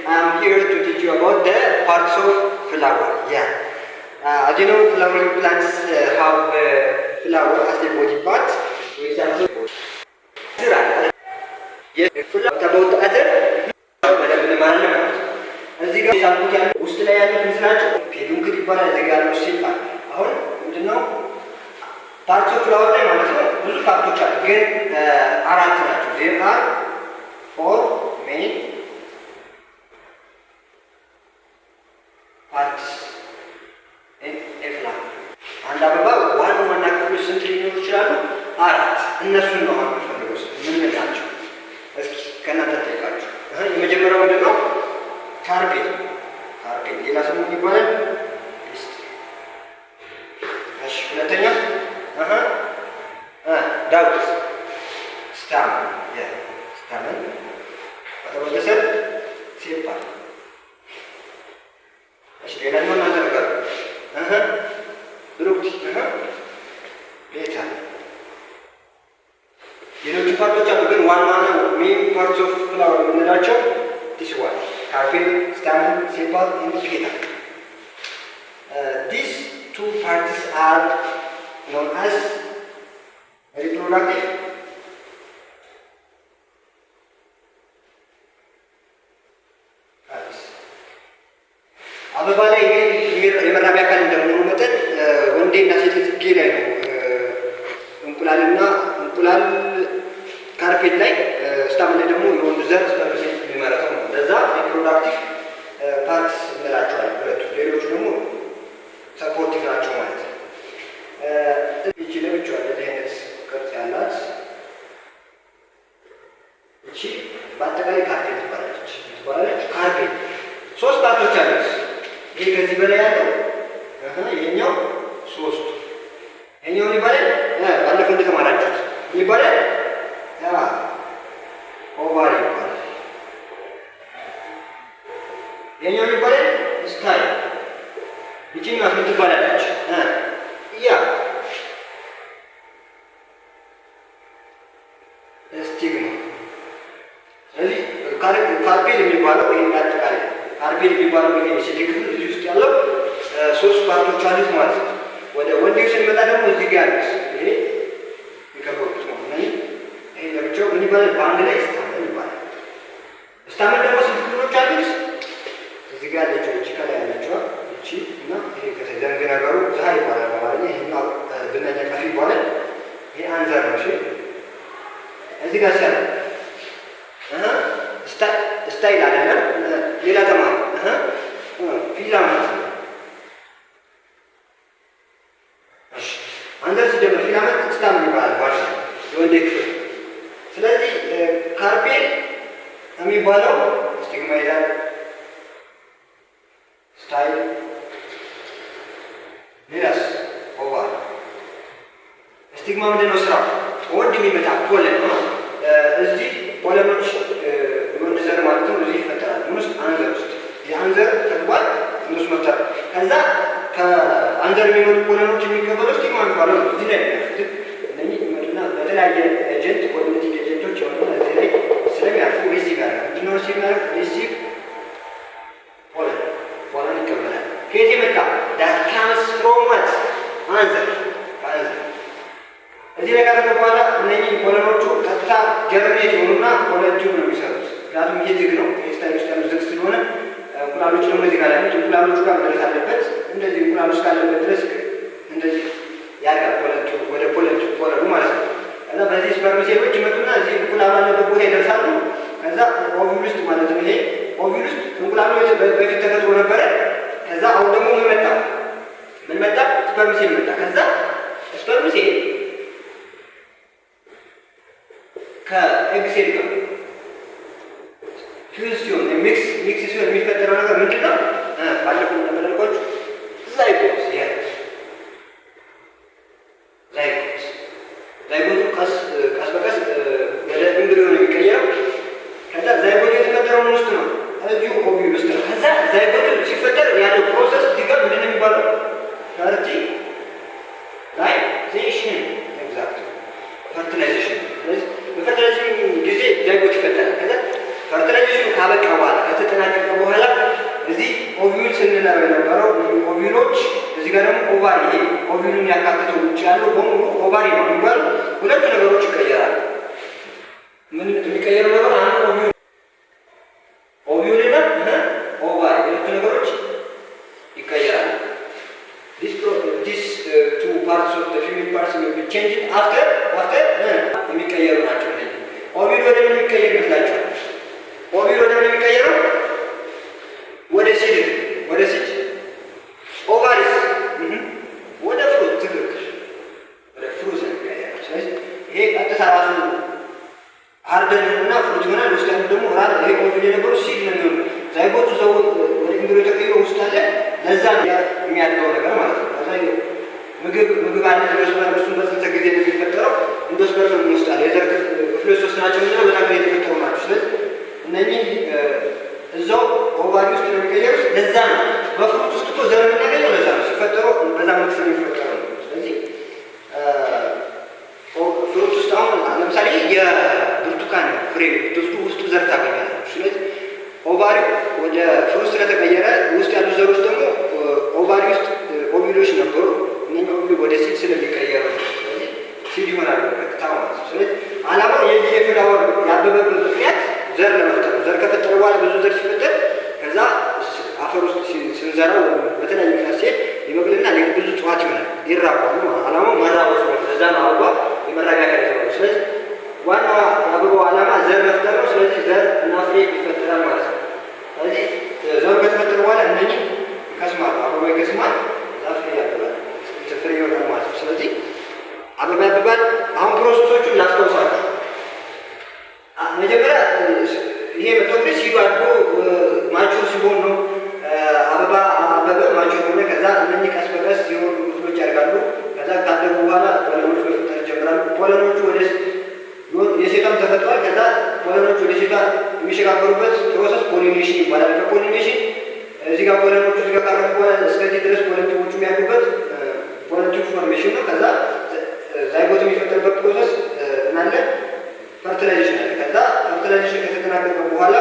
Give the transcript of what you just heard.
I'm here to teach you about the parts of flower. Yeah. As you know, flowering plants have flower as a body part. For example, yes, what about the other? እዚህ ጋር ሳልኩት ያለው ውስጥ ላይ ያሉት ምስላቸው ፔዱንክል ይባላል። እዚህ ጋር ነው ሲባል አሁን ምንድነው ፓርትስ ኦፍ ፍላወር ላይ ማለት ነው ብዙ ፓርቶች አሉ፣ ግን አራት ናቸው። ዜር አር ፎር ሜን ፓርትስ ኢን ኤ ፍላወር። አንድ አበባ ዋና ዋና ክፍሎች ስንት ሊኖሩ ይችላሉ? አራት። እነሱን ነው አሁን ፈልገው ምን ምን ናቸው? እስኪ ከእናንተ ጠይቃችሁ። የመጀመሪያው ምንድነው? ካርፔት። ካርፔት ሌላ ስሙ ይባላል ሊስት። እሺ ሁለተኛ ዳውት ስታም ስታምን በተወሰነ ሲባል። እሺ ሌላኛው እናንተ ነገር ብሩክቲ ቤታ። ሌሎች ፓርቶች አሉ፣ ግን ዋና ዋና ሜን ፓርትስ ኦፍ ፍላወር የምንላቸው this one, carpel, stamen, sepal, and petal. These two parts are known as reproductive parts. አበባ ላይ የመራቢያ አካል እንደመሆኑ መጠን ወንዴና ሴት ጽጌ ላይ ነው እንቁላልና እንቁላል ካርፔት ላይ ስታምን ላይ ደግሞ የወንድ ዘር የሚመረተው ነው። ለዛ ሪፕሮዳክቲቭ ፓርትስ እንላቸዋለን ሁለቱ። ሌሎቹ ደግሞ ሰፖርቲቭ ናቸው ማለት ነው። እቺ ለብቻዋ እንደዚህ አይነት ቅርጽ ያላት እቺ በአጠቃላይ ካርፔት ትባላለች። ካርፔት ሶስት ፓርቶች አሉት። ይሄ ከዚህ በላይ ያለው ይሄኛው ሶስቱ። ይሄኛው ይባላል ባለፈው እንደተማራችሁት ይባላል ኦቫሪ ይባላል። የኛው ይባላል ስታይ። ይቺኛው ምን ትባላለች? ያ ስቲግማ። ስለዚህ ካርፔል የሚባለው ይሄን አጠቃላይ ካርፔል የሚባለው ይሄ ሲሊክ እዚህ ውስጥ ያለው ሶስት ፓርቶች አሉት ማለት ነው። ወደ ወንዴው ስንመጣ ደግሞ እዚህ ጋር ያሉት ይሄ ይከበቡት ነው። ይሄ ለብቻው ምን ይባላል? በአንድ ላይ ስታመን ይባላል። ስታመን ደግሞ ስንት ክፍሎች አሉት? እዚህ ጋር ያለችው እቺ ከላይ ያለችው እቺ እና ይሄ ከተዘንግ ነገሩ ዛሬ ይባላል ማለት ነው። ይሄኛው ብናኛ ካፊ ይባላል። ይሄ አንዘር ነው። እሺ እዚህ ጋር ሲያለ ስታይል አይደለም ሌላ ተማሪ ፊላመንት። እሺ አንዘር ሲደመር ፊላመንት ስታመን ይባላል ማለት ነው የወንዴ ክፍል። ስለዚህ ካርፔል የሚባለው ስቲግማ ይላል፣ ስታይል፣ ሌላስ ኦቫር። ስቲግማ ምንድነው ስራው? ወንድ የሚመጣ ፖለን ነው። እዚህ ፖለኖች ወንድ ዘር ማለት ነው እዚህ ይፈጠራል። ውስጥ አንዘር ውስጥ የአንዘር ተግባር እነሱ መፍጠር። ከዛ ከአንዘር የሚመጡ ፖለኖች የሚቀበለው ስቲግማ የሚባለው ነው። እዚህ ላይ ያሉት እነኚህ ይመጡና በተለያየ ኤጀንት ኮሚኒቲ ኤጀንቶች የሆኑ እዚህ ላይ ስለሚያልፉ ሪሲቭ ያደርጋል። ምንድነው ሪሲቭ ያደርጋል? ሪሲቭ ፖለን ይቀበላል። ከየት የመጣ? that comes from what? አንዘር። እዚህ ላይ ካደረገ በኋላ እነኚህ ፖለኖቹ ቀጥታ ጀነሬት የሆኑና ፖለንቲው ነው የሚሰሩት። ምክንያቱም ይሄ ዝግ ነው፣ ስታይል ውስጥ ያሉ ዝግ ስለሆነ እንቁላሎች ደግሞ እዚህ ጋር ያሉት እንቁላሎቹ ጋር መድረስ አለበት። እንደዚህ እንቁላሎች ካለበት ድረስ እንደዚህ ያርጋል ፖለንቲው ወደ ፖለኑ ማለት ነው። ከዛ በዚህ ስፐርም ሴሎች ይመጡና እዚህ እንቁላሉ ያለበት ቦታ ይደርሳሉ። ከዛ ኦቪል ውስጥ ማለት ነው። ይሄ ኦቪል ውስጥ እንቁላሉ በፊት ተፈጥሮ ነበረ። ከዛ አሁን ደግሞ ምን መጣ? ስፐርም ሴል መጣ። ከዛ ስፐርም ሴል ከኤግ ሴል ጋር ፊውዝ ሲሆን ሚክስ ሲሆን የሚፈጠረው ነገር ምንድን ነው? ባለፈው እንደመለልኳችሁ ዛይጎት ዛይጎቱ ቀስ በቀስ ወደ ኢምብሪዮ ነው የሚቀየረው። ከዛ ዛይጎቱ የተፈጠረው ውስጥ ነው እዚሁ ኦቪል ውስጥ ነው። ከዛ ዛይጎቱ ሲፈጠር ያለው ፕሮሰስ እዚህ ጋር ምንድን ነው የሚባለው? ፈርቲላይዜሽን። ኤግዛክት ፈርቲላይዜሽን። በፈርቲላይዜሽን ጊዜ ዛይጎት ይፈጠራል። ከዛ ፈርቲላይዜሽኑ ካበቃ በኋላ ከተጠናቀቀ ኦቪሎች እዚህ ጋር ደግሞ ኦቫሪ ይሄ ኦቪሉን ያካተተው ውጭ ያለው በሙሉ ኦቫሪ ነው የሚባሉ ሁለቱ ነገሮች ይቀየራሉ። ምን የሚቀየረው ነገር አንዱ ኦቪዩልና ኦቫሪ ሁለቱ ነገሮች ይቀየራሉ። These two parts of the female parts will be changed after የሚቀየሩ ናቸው። ኦቪል ወደ ምን የሚቀየር ይመስላችኋል? ኦቪል ወደ ምን የሚቀየረው? ወደ ሲድ ኦቫሪስ ወደ ፍሩት ትክክል ወደ ፍሩት የሚቀየረው። ስለዚህ ይሄ ቀጥታ ራሱ ሃርደን እና ፍሩት ይሆናል። ውስጥ ያለው ደግሞ ራስ ይሄ ኦቪል የነበረው ሲድ ነው የሚሆነው። ዛይጎቱ ሰው ወደ ኢምብሪዮ ተቀይሮ ውስጥ አለ። ለዛ የሚያድገው ነገር ማለት ነው። ከዛ ምግብ አለ ለመስመር እሱን በስንት ጊዜ ነው የሚፈጠረው? እንደስበር ነው የሚወስዳል። የዘር ክፍሎች ሶስት ናቸው እና በዛ ጊዜ የተፈጠሩ ናቸው። ስለዚህ እነኚህ እዛው ኦቫሪ ውስጥ ነው የሚቀየሩት። ለዛ ነው በፍሩት ውስጥ እኮ ዘር የምናገኘው ለዛ ነው ሲፈጠሩ በዛ መልክ ነው የሚፈጠረው። ስለዚህ ፍሩት ውስጥ አሁን ለምሳሌ የብርቱካን ፍሬ ውስጡ ዘር ታገኛለች። ስለዚህ ኦቫሪው ወደ ፍሩት ስለተቀየረ ውስጥ ያሉ ዘሮች ደግሞ ኦቫሪ ውስጥ ኦቪሎች ነበሩ። እነኚህ ኦቪሎች ወደ ሲድ ስለሚቀየሩ ስለዚህ ሲድ ይሆናል በቀጥታ ማለት ነው። ስለዚህ ዓላማው የዚህ የፍላወር ያበበበት ምክንያት ዘር ለመፍጠር ነው። ዘር ከፈጠረ በኋላ ብዙ ዘር ሲፈጠር ከዛ አፈር ውስጥ ስንዘራው በተለያዩ ምክንያት ሲሄድ ይበቅልና ብዙ እጽዋት ይሆናል፣ ይራባሉ። ዓላማው መራባት ነው። ለዛ ነው አበባ የመራቢያ ከለር ነው። ስለዚህ ዋናው አበባው ዓላማ ዘር መፍጠር ነው። ስለዚህ ዘር እና ፍሬ ይፈጠራል ማለት ነው። ስለዚህ ዘሩ ከተፈጠረ በኋላ እነኚህ ይከስማሉ። አበባ ይከስማል፣ ፍሬ ያብባል፣ ፍሬ ይወጣል ማለት ነው። ስለዚህ አበባ ያብባል። አሁን ፕሮሰሶቹን ላስታውሳችሁ። መጀመሪያ ይሄ መተውሪ ሲዱ አድጎ ማቹር ሲሆን ነው አበባ አበበ ማቹር ሆነ። ከዛ እነኚህ ቀስ በቀስ ሲሆኑ ክፍሎች ያድጋሉ። ከዛ ካደጉ በኋላ ፖለኖች መፍጠር ይጀምራሉ። ፖለኖቹ ወደ የሴቷም ተፈጥሯል። ከዛ ፖለኖቹ ወደ ሴቷ የሚሸጋገሩበት ፕሮሰስ ፖሊኔሽን ይባላል። ከፖሊኔሽን እዚህ ጋር ፖለኖቹ እዚህ ጋር ካረፉ በኋላ እስከዚህ ድረስ ፖለንቲቮቹ የሚያድጉበት ፖለንቲቭ ፎርሜሽን ነው። ከዛ ዛይጎት የሚፈጠርበት ፕሮሰስ እናለ ፈርቲላይዜሽን አለ። ከዛ ፈርቲላይዜሽን ከተጠናቀቀ በኋላ